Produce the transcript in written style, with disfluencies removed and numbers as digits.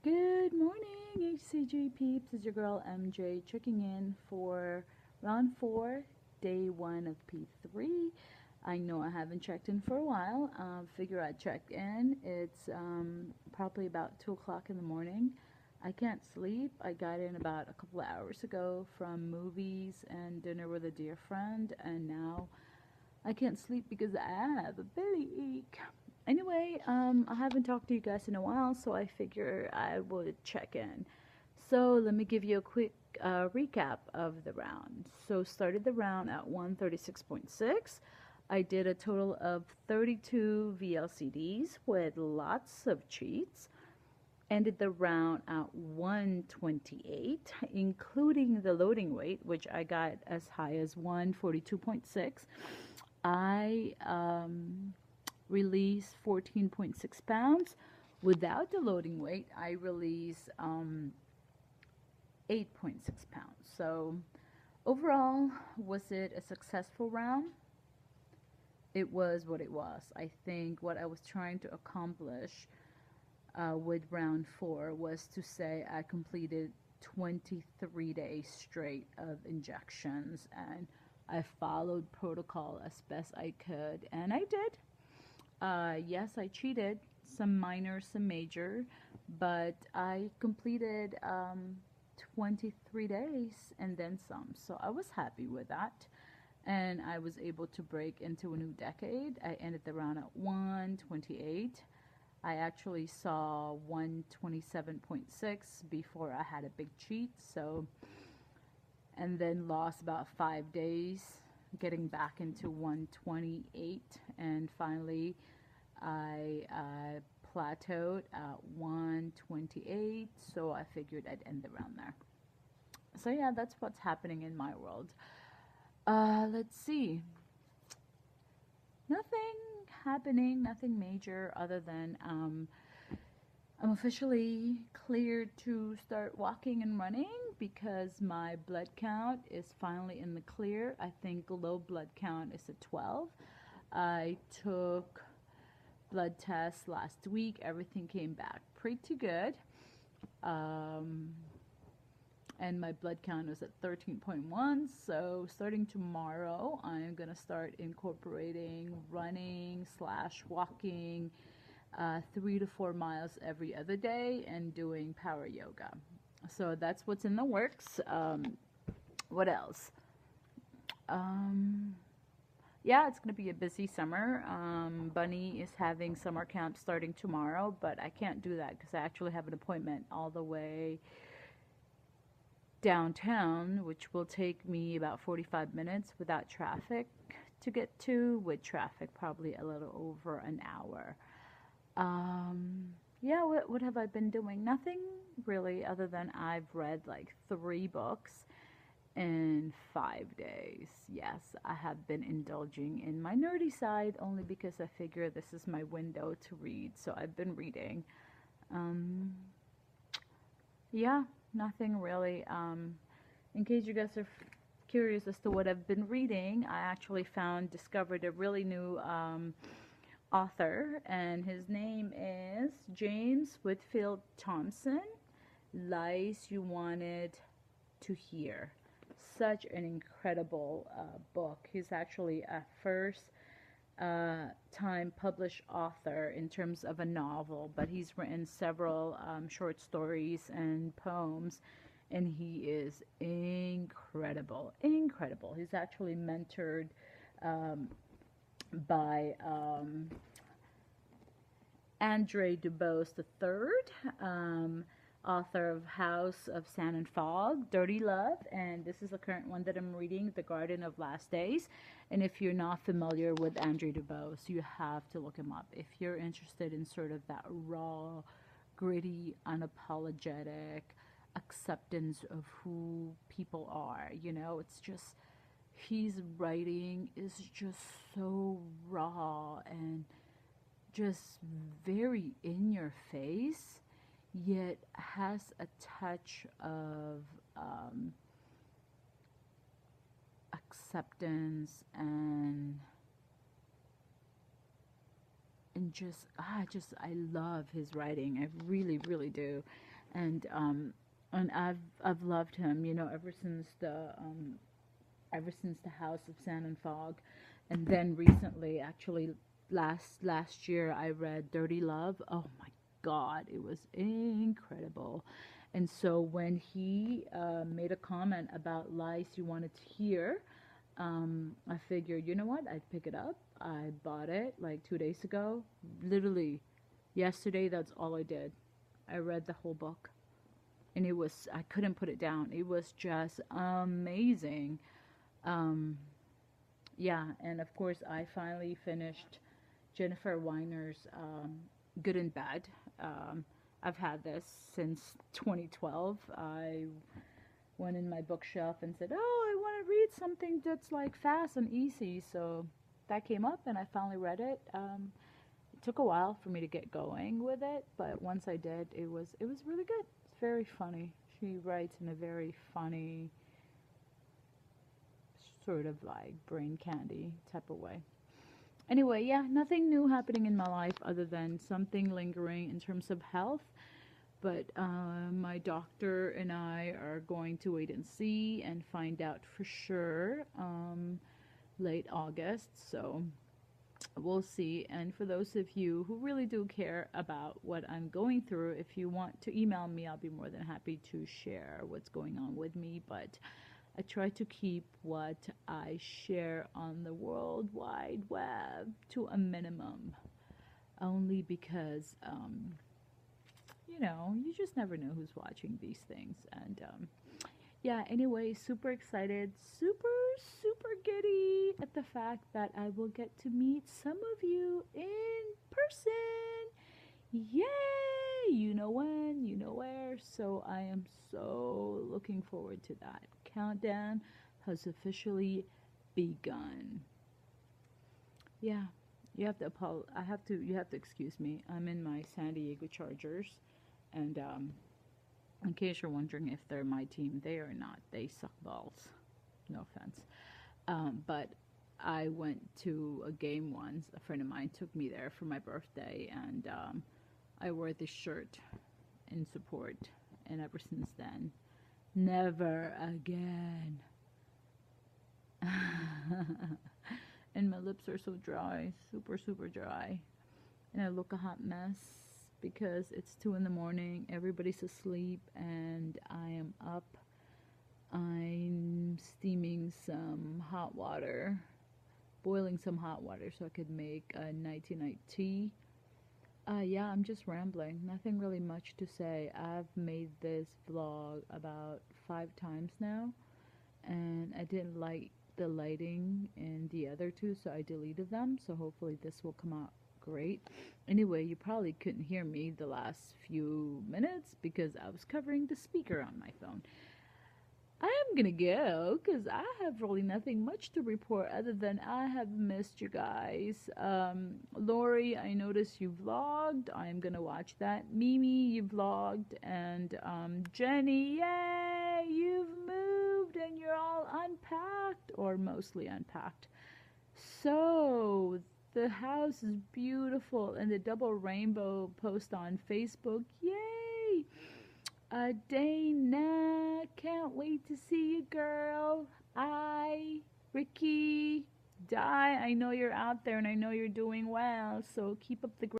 Good morning, HCG peeps. It's your girl MJ checking in for round 4, day 1 of P3. I know I haven't checked in for a while. Figure I'd check in. It's probably about 2 o'clock in the morning. I can't sleep. I got in about a couple of hours ago from movies and dinner with a dear friend, and now I can't sleep because I have a bellyache. Anyway, I haven't talked to you guys in a while, so I figure I would check in. So let me give you a quick recap of the round. So started the round at 136.6. I did a total of 32 VLCDs with lots of cheats. Ended the round at 128, including the loading weight, which I got as high as 142.6. I released 14.6 pounds. Without the loading weight, I released 8.6 pounds. So overall, was it a successful round? It was what it was. I think what I was trying to accomplish with round 4 was to say I completed 23 days straight of injections, and I followed protocol as best I could, and I did. Yes, I cheated, some minor, some major, but I completed 23 days and then some. So I was happy with that. And I was able to break into a new decade. I ended the round at 128. I actually saw 127.6 before I had a big cheat. So, and then lost about 5 days getting back into 128, and finally I plateaued at 128, so I figured I'd end around there. So yeah, that's what's happening in my world. Let's see. Nothing happening, nothing major other than I'm officially cleared to start walking and running because my blood count is finally in the clear. I think low blood count is at 12. I took blood tests last week. Everything came back pretty good. And my blood count was at 13.1. So starting tomorrow, I'm going to start incorporating running / walking 3 to 4 miles every other day and doing power yoga. So that's what's in the works. What else? Yeah, it's going to be a busy summer. Bunny is having summer camp starting tomorrow, but I can't do that because I actually have an appointment all the way downtown, which will take me about 45 minutes without traffic to get to, with traffic probably a little over an hour. Yeah, what have I been doing? Nothing really, other than I've read like 3 books in 5 days. Yes, I have been indulging in my nerdy side only because I figure this is my window to read, so I've been reading. Yeah, nothing really. In case you guys are curious as to what I've been reading, I actually discovered a really new author, and his name is James Whitfield Thompson. Lies You Wanted to Hear. Such an incredible book. He's actually a first time published author in terms of a novel, but he's written several short stories and poems, and he is incredible. Incredible. He's actually mentored by Andre Dubose III, author of House of Sand and Fog, Dirty Love, and this is the current one that I'm reading, The Garden of Last Days. And if you're not familiar with Andre Dubose, you have to look him up. If you're interested in sort of that raw, gritty, unapologetic acceptance of who people are, it's just, his writing is just so raw and just very in your face, yet has a touch of acceptance and and I love his writing. I really, really do. And I've loved him, you know, ever since the House of Sand and Fog, and then recently, actually last year, I read Dirty Love. Oh my God, it was incredible. And so when he made a comment about lies you wanted to hear, I figured, you know what, I'd pick it up. I bought it like 2 days ago. Literally, yesterday, that's all I did. I read the whole book. And I couldn't put it down. It was just amazing. Um, yeah, and of course, I finally finished Jennifer Weiner's Good and Bad. Um, I've had this since 2012. I went in my bookshelf and said, "Oh, I want to read something that's like fast and easy." So that came up, and I finally read it. It took a while for me to get going with it, but once I did, it was really good. It's very funny. She writes in a very funny, sort of like brain candy type of way. Anyway, yeah, nothing new happening in my life other than something lingering in terms of health. But my doctor and I are going to wait and see and find out for sure late August. So we'll see. And for those of you who really do care about what I'm going through, if you want to email me, I'll be more than happy to share what's going on with me. But I try to keep what I share on the World Wide Web to a minimum, only because, you know, you just never know who's watching these things. And yeah, anyway, super excited, super giddy at the fact that I will get to meet some of you in person. Yay! You know when, you know where. So I am so looking forward to that. Countdown has officially begun. Yeah, you have to excuse me. I'm in my San Diego Chargers, and in case you're wondering if they're my team, they are not. They suck balls. No offense. But I went to a game once. A friend of mine took me there for my birthday, and I wore this shirt in support. And ever since then, never again. And my lips are so dry, super dry. And I look a hot mess because it's 2 in the morning, everybody's asleep, and I am up. I'm steaming some hot water, boiling some hot water so I could make a nighty-night tea. Yeah, I'm just rambling. Nothing really much to say. I've made this vlog about 5 times now, and I didn't like the lighting in the other two, so I deleted them. So hopefully this will come out great. Anyway, you probably couldn't hear me the last few minutes because I was covering the speaker on my phone. I am gonna go because I have really nothing much to report other than I have missed you guys. Lori, I noticed you vlogged. I'm gonna watch that. Mimi, you vlogged. And Jenny, yay! You've moved and you're all unpacked, or mostly unpacked. So the house is beautiful, and the double rainbow post on Facebook. Yay! Dana, can't wait to see you, girl. Ricky, Di, I know you're out there and I know you're doing well, so keep up the great